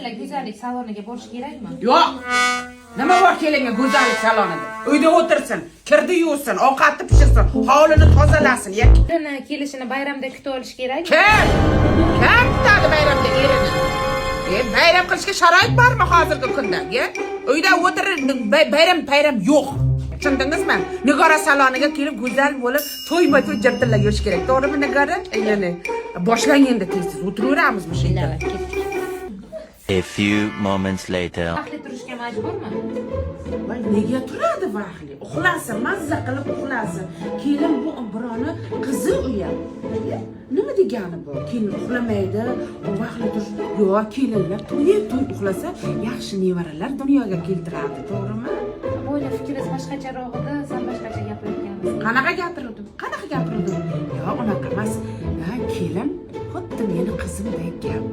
kelinlar go'zallik saloniga borish kerakmi? Yo'q. Nima bor kelinga go'zallik salonida? Uyda o'tirsin, kirdi yuvsin, ovqatni pishirsin, hovlini tozalasin. Kelini kelishini bayramda kutib olish kerakmi? Kim kutadi bayramda erini? Bayram qilishga sharoit bormi hozirgi kunda? Uyda o'tirib bayram yo'q. Tushundingizmi? Nigora saloniga kelib go'zal bo'lib, to'yma-to'y jirtillab yurish kerak. To'g'rimi Nigora? Ya'ni boshlang endi tez-tez o'tiraveramizmi shu yerda? A few moments later. Vaqtli turishga majburmi? Voy, nega turadi vaqtli? Uxlasin, mazza qilib uxlasin. Kelin bu birovni qizi uyam. Nima degani bu? Kelin uxlamaydi, vaqtli turish. Yo'q, kelinlar to'y uxlasa, yaxshi nevaralar dunyoga keltiradi, to'g'rimi? Bo'yla fikringiz boshqacharoq edi, sen boshqacha gapirayotgansiz. Qanaqa gapirdim? Yo'q, unaqa emas. Kelin xuddi meni qizimdek gap.